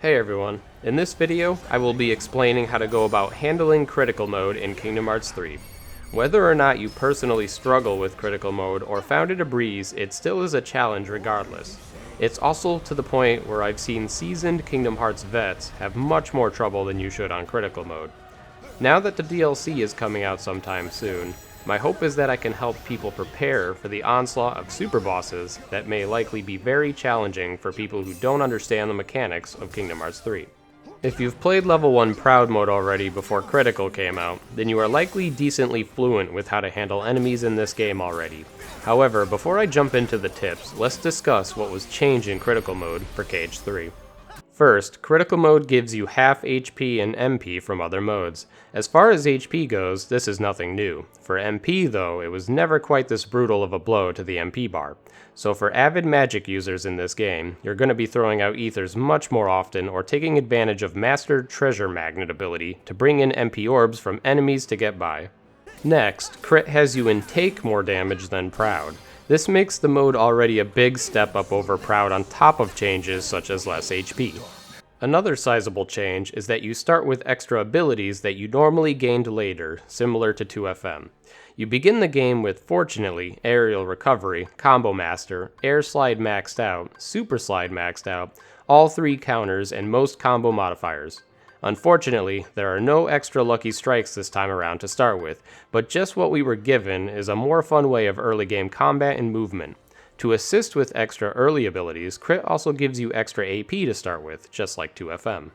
Hey everyone, in this video I will be explaining how to go about handling critical mode in Kingdom Hearts 3. Whether or not you personally struggle with critical mode or found it a breeze, it still is a challenge regardless. It's also to the point where I've seen seasoned Kingdom Hearts vets have much more trouble than you should on critical mode. Now that the DLC is coming out sometime soon, my hope is that I can help people prepare for the onslaught of super bosses that may likely be very challenging for people who don't understand the mechanics of Kingdom Hearts 3. If you've played level 1 Proud mode already before Critical came out, then you are likely decently fluent with how to handle enemies in this game already. However, before I jump into the tips, let's discuss what was changed in Critical mode for KH3. First, Critical mode gives you half HP and MP from other modes. As far as HP goes, this is nothing new. For MP though, it was never quite this brutal of a blow to the MP bar. So for avid magic users in this game, you're going to be throwing out ethers much more often or taking advantage of Master Treasure Magnet ability to bring in MP orbs from enemies to get by. Next, Crit has you in take more damage than Proud. This makes the mode already a big step up over Proud on top of changes such as less HP. Another sizable change is that you start with extra abilities that you normally gained later, similar to 2FM. You begin the game with, fortunately, Aerial Recovery, Combo Master, Air Slide maxed out, Super Slide maxed out, all 3 counters, and most combo modifiers. Unfortunately, there are no extra lucky strikes this time around to start with, but just what we were given is a more fun way of early game combat and movement. To assist with extra early abilities, Crit also gives you extra AP to start with, just like 2FM.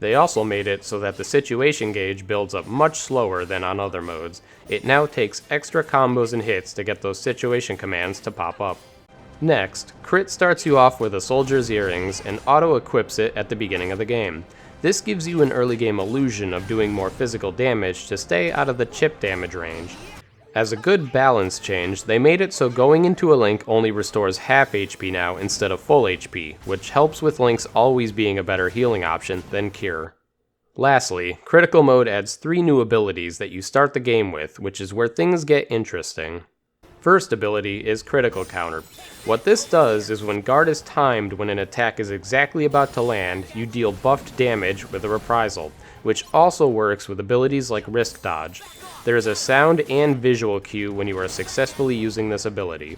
They also made it so that the situation gauge builds up much slower than on other modes. It now takes extra combos and hits to get those situation commands to pop up. Next, Crit starts you off with a Soldier's Earrings and auto-equips it at the beginning of the game. This gives you an early game illusion of doing more physical damage to stay out of the chip damage range. As a good balance change, they made it so going into a Link only restores half HP now instead of full HP, which helps with Links always being a better healing option than Cure. Lastly, Critical mode adds 3 new abilities that you start the game with, which is where things get interesting. First ability is Critical Counter. What this does is when guard is timed when an attack is exactly about to land, you deal buffed damage with a reprisal, which also works with abilities like Risk Dodge. There is a sound and visual cue when you are successfully using this ability.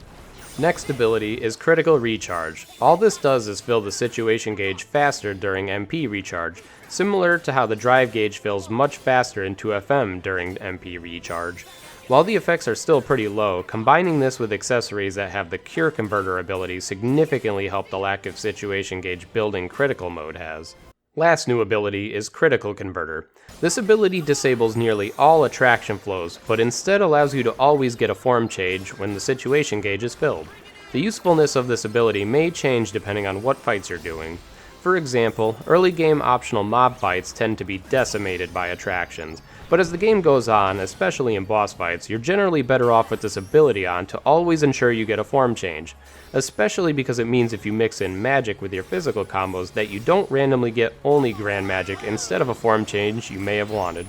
Next ability is Critical Recharge. All this does is fill the situation gauge faster during MP recharge, similar to how the drive gauge fills much faster in 2FM during MP recharge. While the effects are still pretty low, combining this with accessories that have the Cure Converter ability significantly help the lack of situation gauge building Critical mode has. Last new ability is Critical Converter. This ability disables nearly all attraction flows, but instead allows you to always get a form change when the situation gauge is filled. The usefulness of this ability may change depending on what fights you're doing. For example, early game optional mob fights tend to be decimated by attractions, but as the game goes on, especially in boss fights, you're generally better off with this ability on to always ensure you get a form change, especially because it means if you mix in magic with your physical combos that you don't randomly get only grand magic instead of a form change you may have wanted.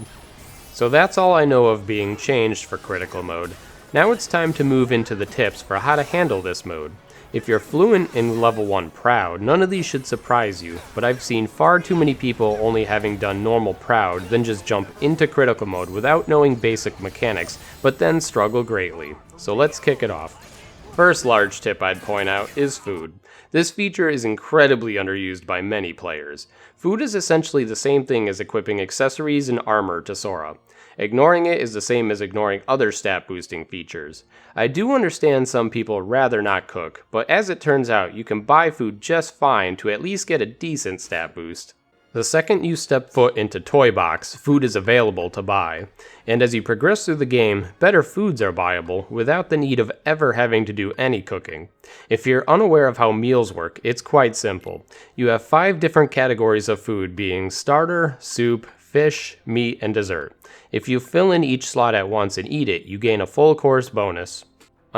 So that's all I know of being changed for Critical mode. Now it's time to move into the tips for how to handle this mode. If you're fluent in level 1 Proud, none of these should surprise you, but I've seen far too many people only having done normal Proud then just jump into Critical mode without knowing basic mechanics, but then struggle greatly. So let's kick it off. First large tip I'd point out is food. This feature is incredibly underused by many players. Food is essentially the same thing as equipping accessories and armor to Sora. Ignoring it is the same as ignoring other stat boosting features. I do understand some people rather not cook, but as it turns out, you can buy food just fine to at least get a decent stat boost. The second you step foot into Toy Box, food is available to buy. And as you progress through the game, better foods are buyable without the need of ever having to do any cooking. If you're unaware of how meals work, it's quite simple. You have 5 different categories of food being starter, soup, fish, meat, and dessert. If you fill in each slot at once and eat it, you gain a full course bonus.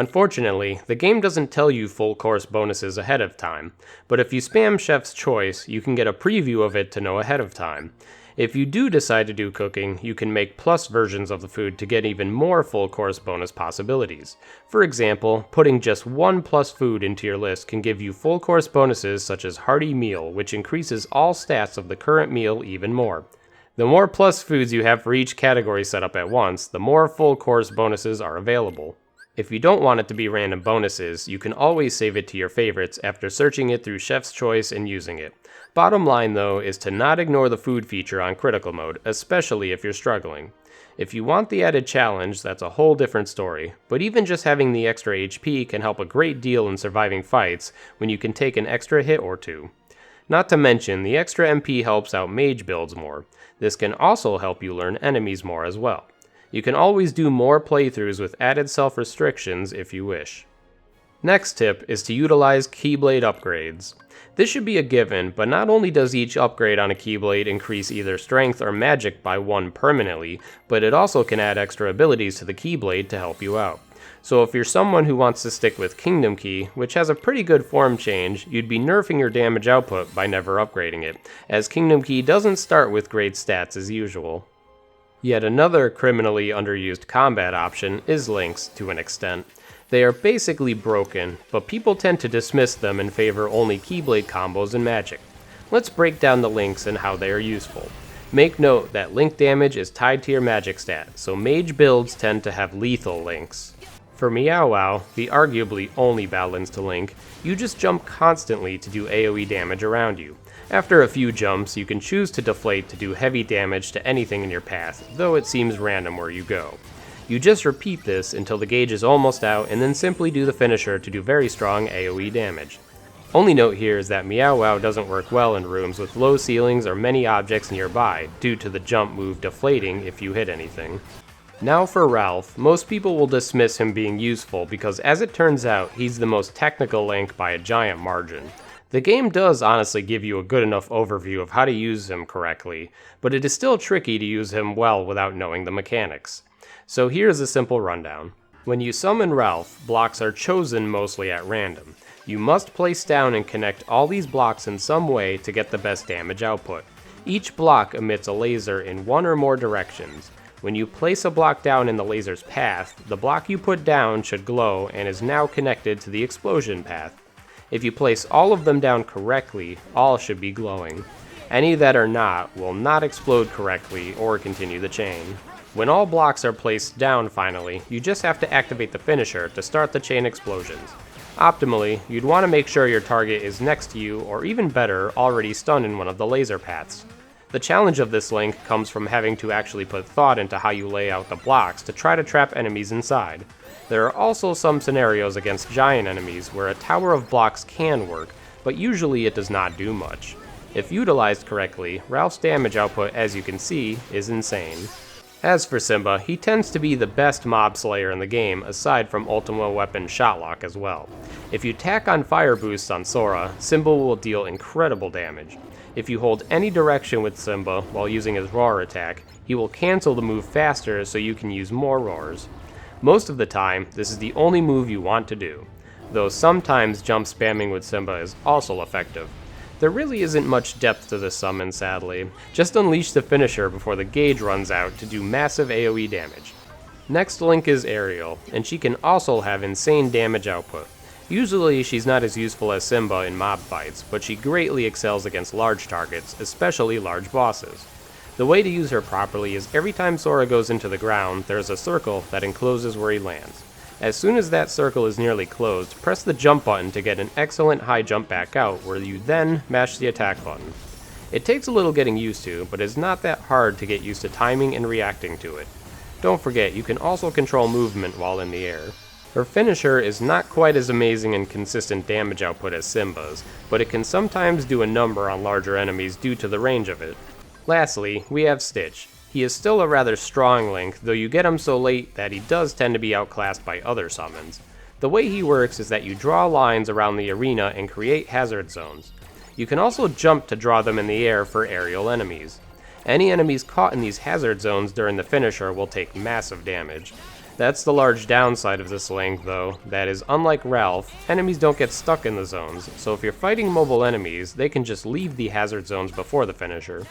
Unfortunately, the game doesn't tell you full course bonuses ahead of time, but if you spam Chef's Choice, you can get a preview of it to know ahead of time. If you do decide to do cooking, you can make plus versions of the food to get even more full course bonus possibilities. For example, putting just one plus food into your list can give you full course bonuses such as Hearty Meal, which increases all stats of the current meal even more. The more plus foods you have for each category set up at once, the more full course bonuses are available. If you don't want it to be random bonuses, you can always save it to your favorites after searching it through Chef's Choice and using it. Bottom line though is to not ignore the food feature on critical mode, especially if you're struggling. If you want the added challenge, that's a whole different story, but even just having the extra HP can help a great deal in surviving fights when you can take an extra hit or two. Not to mention, the extra MP helps out mage builds more. This can also help you learn enemies more as well. You can always do more playthroughs with added self-restrictions if you wish. Next tip is to utilize Keyblade Upgrades. This should be a given, but not only does each upgrade on a Keyblade increase either strength or magic by 1 permanently, but it also can add extra abilities to the Keyblade to help you out. So if you're someone who wants to stick with Kingdom Key, which has a pretty good form change, you'd be nerfing your damage output by never upgrading it, as Kingdom Key doesn't start with great stats as usual. Yet another criminally underused combat option is links to an extent. They are basically broken, but people tend to dismiss them and favor only Keyblade combos and magic. Let's break down the links and how they are useful. Make note that link damage is tied to your magic stat, so mage builds tend to have lethal links. For Meow Wow, the arguably only balance to link, you just jump constantly to do AoE damage around you. After a few jumps, you can choose to deflate to do heavy damage to anything in your path, though it seems random where you go. You just repeat this until the gauge is almost out and then simply do the finisher to do very strong AoE damage. Only note here is that Meow Wow doesn't work well in rooms with low ceilings or many objects nearby, due to the jump move deflating if you hit anything. Now for Ralph, most people will dismiss him being useful because as it turns out, he's the most technical link by a giant margin. The game does honestly give you a good enough overview of how to use him correctly, but it is still tricky to use him well without knowing the mechanics. So here's a simple rundown. When you summon Ralph, blocks are chosen mostly at random. You must place down and connect all these blocks in some way to get the best damage output. Each block emits a laser in one or more directions. When you place a block down in the laser's path, the block you put down should glow and is now connected to the explosion path. If you place all of them down correctly, all should be glowing. Any that are not will not explode correctly or continue the chain. When all blocks are placed down finally, you just have to activate the finisher to start the chain explosions. Optimally, you'd want to make sure your target is next to you, or even better, already stunned in one of the laser paths. The challenge of this link comes from having to actually put thought into how you lay out the blocks to try to trap enemies inside. There are also some scenarios against giant enemies where a tower of blocks can work, but usually it does not do much. If utilized correctly, Ralph's damage output, as you can see, is insane. As for Simba, he tends to be the best mob slayer in the game, aside from Ultima weapon Shotlock as well. If you tack on fire boosts on Sora, Simba will deal incredible damage. If you hold any direction with Simba while using his roar attack, he will cancel the move faster so you can use more roars. Most of the time, this is the only move you want to do, though sometimes jump spamming with Simba is also effective. There really isn't much depth to this summon, sadly. Just unleash the finisher before the gauge runs out to do massive AoE damage. Next link is Ariel, and she can also have insane damage output. Usually she's not as useful as Simba in mob fights, but she greatly excels against large targets, especially large bosses. The way to use her properly is every time Sora goes into the ground, there's a circle that encloses where he lands. As soon as that circle is nearly closed, press the jump button to get an excellent high jump back out, where you then mash the attack button. It takes a little getting used to, but it's not that hard to get used to timing and reacting to it. Don't forget, you can also control movement while in the air. Her finisher is not quite as amazing and consistent damage output as Simba's, but it can sometimes do a number on larger enemies due to the range of it. Lastly, we have Stitch. He is still a rather strong link, though you get him so late that he does tend to be outclassed by other summons. The way he works is that you draw lines around the arena and create hazard zones. You can also jump to draw them in the air for aerial enemies. Any enemies caught in these hazard zones during the finisher will take massive damage. That's the large downside of this link though, that is unlike Ralph, enemies don't get stuck in the zones, so if you're fighting mobile enemies, they can just leave the hazard zones before the finisher.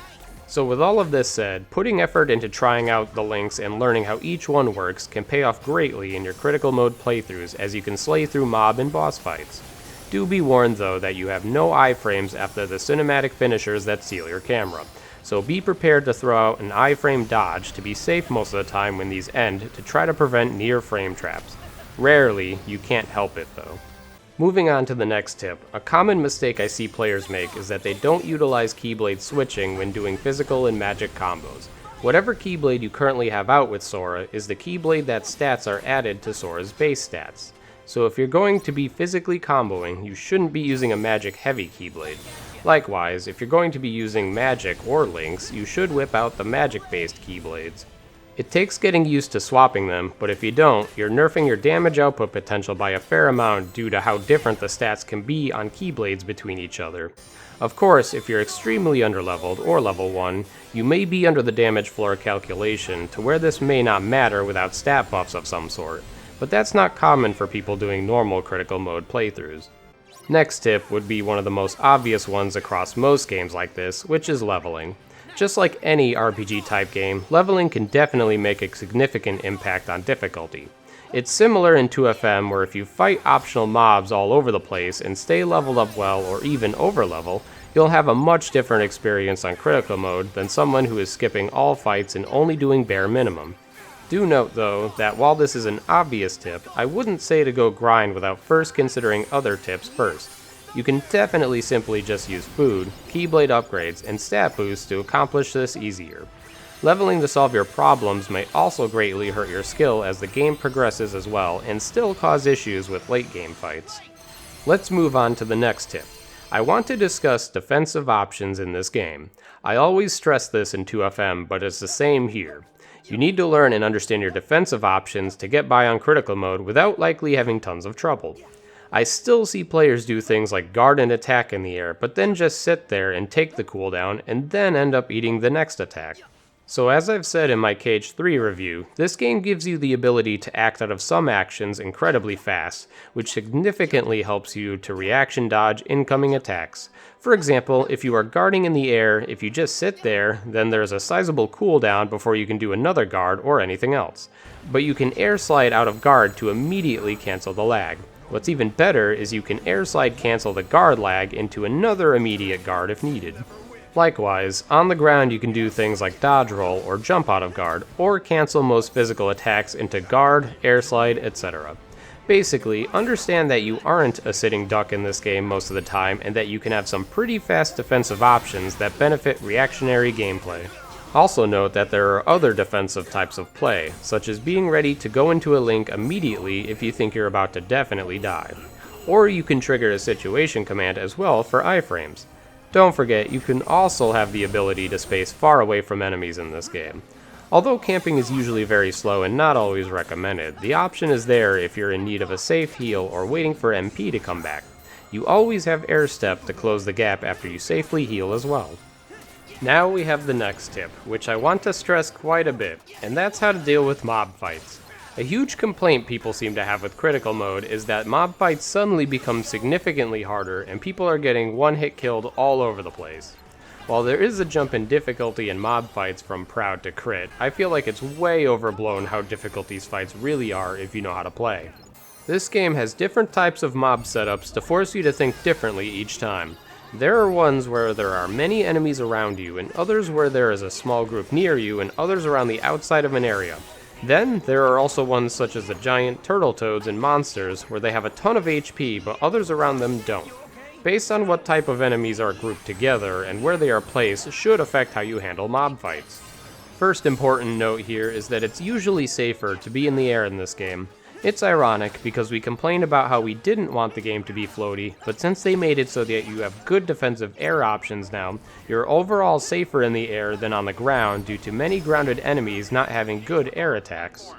So with all of this said, putting effort into trying out the links and learning how each one works can pay off greatly in your critical mode playthroughs as you can slay through mob and boss fights. Do be warned though that you have no iframes after the cinematic finishers that seal your camera, so be prepared to throw out an iframe dodge to be safe most of the time when these end to try to prevent near frame traps. Rarely, you can't help it though. Moving on to the next tip, a common mistake I see players make is that they don't utilize Keyblade Switching when doing physical and magic combos. Whatever Keyblade you currently have out with Sora is the Keyblade that stats are added to Sora's base stats. So if you're going to be physically comboing, you shouldn't be using a magic heavy Keyblade. Likewise, if you're going to be using magic or links, you should whip out the magic based Keyblades. It takes getting used to swapping them, but if you don't, you're nerfing your damage output potential by a fair amount due to how different the stats can be on Keyblades between each other. Of course, if you're extremely underleveled or level 1, you may be under the damage floor calculation to where this may not matter without stat buffs of some sort, but that's not common for people doing normal critical mode playthroughs. Next tip would be one of the most obvious ones across most games like this, which is leveling. Just like any RPG type game, leveling can definitely make a significant impact on difficulty. It's similar in 2FM where if you fight optional mobs all over the place and stay leveled up well or even overlevel, you'll have a much different experience on critical mode than someone who is skipping all fights and only doing bare minimum. Do note though that while this is an obvious tip, I wouldn't say to go grind without first considering other tips first. You can definitely simply just use food, Keyblade upgrades, and stat boosts to accomplish this easier. Leveling to solve your problems may also greatly hurt your skill as the game progresses as well and still cause issues with late game fights. Let's move on to the next tip. I want to discuss defensive options in this game. I always stress this in 2FM, but it's the same here. You need to learn and understand your defensive options to get by on critical mode without likely having tons of trouble. I still see players do things like guard and attack in the air, but then just sit there and take the cooldown and then end up eating the next attack. So as I've said in my Cage 3 review, this game gives you the ability to act out of some actions incredibly fast, which significantly helps you to reaction dodge incoming attacks. For example, if you are guarding in the air, if you just sit there, then there's a sizable cooldown before you can do another guard or anything else. But you can air slide out of guard to immediately cancel the lag. What's even better is you can air slide cancel the guard lag into another immediate guard if needed. Likewise, on the ground you can do things like dodge roll or jump out of guard, or cancel most physical attacks into guard, air slide, etc. Basically, understand that you aren't a sitting duck in this game most of the time and that you can have some pretty fast defensive options that benefit reactionary gameplay. Also note that there are other defensive types of play, such as being ready to go into a link immediately if you think you're about to definitely die. Or you can trigger a situation command as well for iframes. Don't forget, you can also have the ability to space far away from enemies in this game. Although camping is usually very slow and not always recommended, the option is there if you're in need of a safe heal or waiting for MP to come back. You always have air step to close the gap after you safely heal as well. Now we have the next tip, which I want to stress quite a bit, and that's how to deal with mob fights. A huge complaint people seem to have with critical mode is that mob fights suddenly become significantly harder and people are getting one-hit killed all over the place. While there is a jump in difficulty in mob fights from proud to crit, I feel like it's way overblown how difficult these fights really are if you know how to play. This game has different types of mob setups to force you to think differently each time. There are ones where there are many enemies around you, and others where there is a small group near you, and others around the outside of an area. Then, there are also ones such as the giant turtle toads and monsters, where they have a ton of HP, but others around them don't. Based on what type of enemies are grouped together, and where they are placed, should affect how you handle mob fights. First important note here is that it's usually safer to be in the air in this game. It's ironic because we complained about how we didn't want the game to be floaty, but since they made it so that you have good defensive air options now, you're overall safer in the air than on the ground due to many grounded enemies not having good air attacks.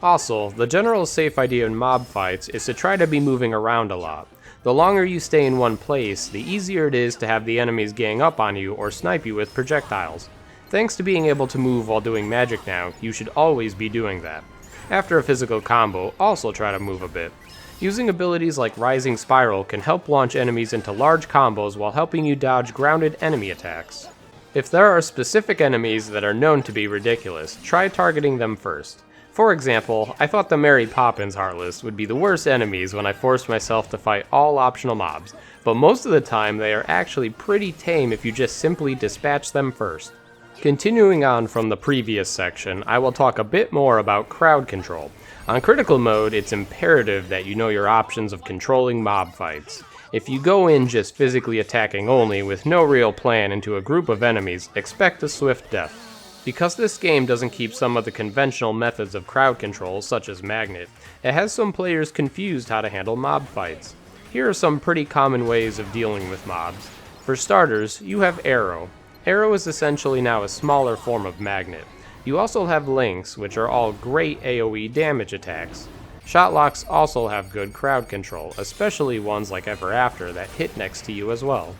Also, the general safe idea in mob fights is to try to be moving around a lot. The longer you stay in one place, the easier it is to have the enemies gang up on you or snipe you with projectiles. Thanks to being able to move while doing magic now, you should always be doing that. After a physical combo, also try to move a bit. Using abilities like Rising Spiral can help launch enemies into large combos while helping you dodge grounded enemy attacks. If there are specific enemies that are known to be ridiculous, try targeting them first. For example, I thought the Mary Poppins Heartless would be the worst enemies when I forced myself to fight all optional mobs, but most of the time they are actually pretty tame if you just simply dispatch them first. Continuing on from the previous section, I will talk a bit more about crowd control. On critical mode, it's imperative that you know your options of controlling mob fights. If you go in just physically attacking only with no real plan into a group of enemies, expect a swift death. Because this game doesn't keep some of the conventional methods of crowd control, such as Magnet, it has some players confused how to handle mob fights. Here are some pretty common ways of dealing with mobs. For starters, you have Arrow. Arrow is essentially now a smaller form of Magnet. You also have Links, which are all great AoE damage attacks. Shotlocks also have good crowd control, especially ones like Ever After that hit next to you as well.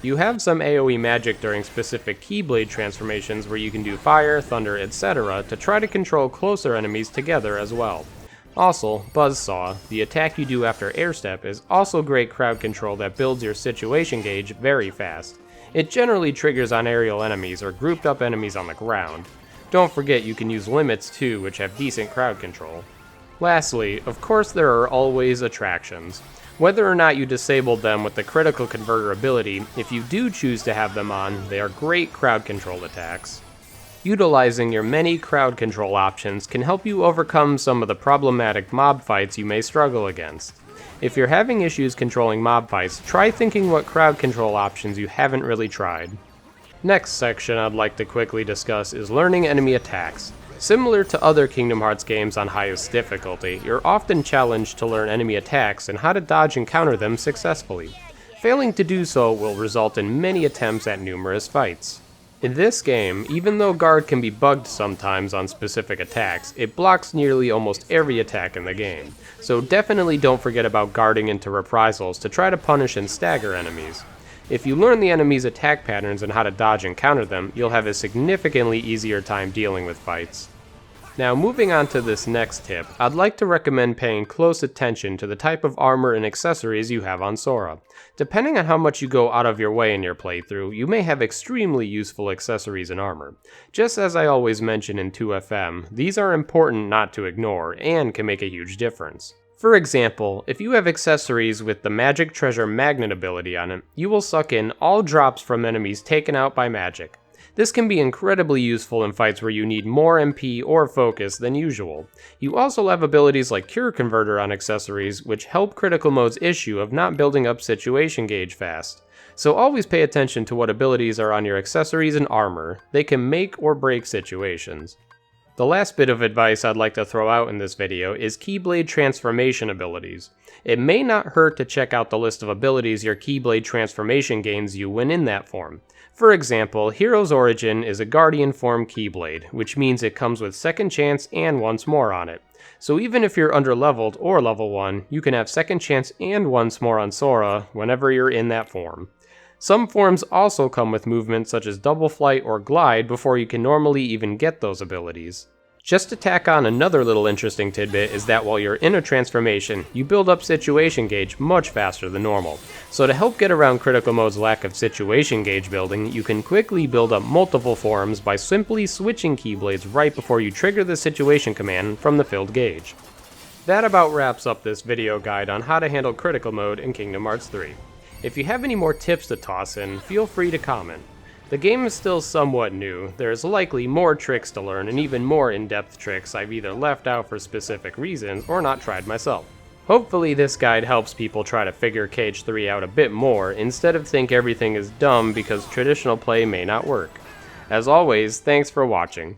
You have some AoE magic during specific Keyblade transformations where you can do fire, thunder, etc. to try to control closer enemies together as well. Also, Buzzsaw, the attack you do after airstep, is also great crowd control that builds your situation gauge very fast. It generally triggers on aerial enemies or grouped up enemies on the ground. Don't forget you can use limits too, which have decent crowd control. Lastly, of course there are always attractions. Whether or not you disabled them with the critical converter ability, if you do choose to have them on, they are great crowd control attacks. Utilizing your many crowd control options can help you overcome some of the problematic mob fights you may struggle against. If you're having issues controlling mob fights, try thinking what crowd control options you haven't really tried. Next section I'd like to quickly discuss is learning enemy attacks. Similar to other Kingdom Hearts games on highest difficulty, you're often challenged to learn enemy attacks and how to dodge and counter them successfully. Failing to do so will result in many attempts at numerous fights. In this game, even though guard can be bugged sometimes on specific attacks, it blocks nearly almost every attack in the game, so definitely don't forget about guarding into reprisals to try to punish and stagger enemies. If you learn the enemy's attack patterns and how to dodge and counter them, you'll have a significantly easier time dealing with fights. Now moving on to this next tip, I'd like to recommend paying close attention to the type of armor and accessories you have on Sora. Depending on how much you go out of your way in your playthrough, you may have extremely useful accessories and armor. Just as I always mention in 2FM, these are important not to ignore and can make a huge difference. For example, if you have accessories with the Magic Treasure Magnet ability on it, you will suck in all drops from enemies taken out by magic. This can be incredibly useful in fights where you need more MP or focus than usual. You also have abilities like Cure Converter on accessories, which help critical mode's issue of not building up situation gauge fast. So always pay attention to what abilities are on your accessories and armor. They can make or break situations. The last bit of advice I'd like to throw out in this video is Keyblade transformation abilities. It may not hurt to check out the list of abilities your Keyblade transformation gains you when in that form. For example, Hero's Origin is a Guardian form Keyblade, which means it comes with Second Chance and Once More on it. So even if you're underleveled or level 1, you can have Second Chance and Once More on Sora whenever you're in that form. Some forms also come with movements such as Double Flight or Glide before you can normally even get those abilities. Just to tack on another little interesting tidbit is that while you're in a transformation, you build up situation gauge much faster than normal. So to help get around critical mode's lack of situation gauge building, you can quickly build up multiple forms by simply switching Keyblades right before you trigger the situation command from the filled gauge. That about wraps up this video guide on how to handle critical mode in Kingdom Hearts 3. If you have any more tips to toss in, feel free to comment. The game is still somewhat new, there's likely more tricks to learn and even more in-depth tricks I've either left out for specific reasons or not tried myself. Hopefully this guide helps people try to figure KH3 out a bit more instead of think everything is dumb because traditional play may not work. As always, thanks for watching.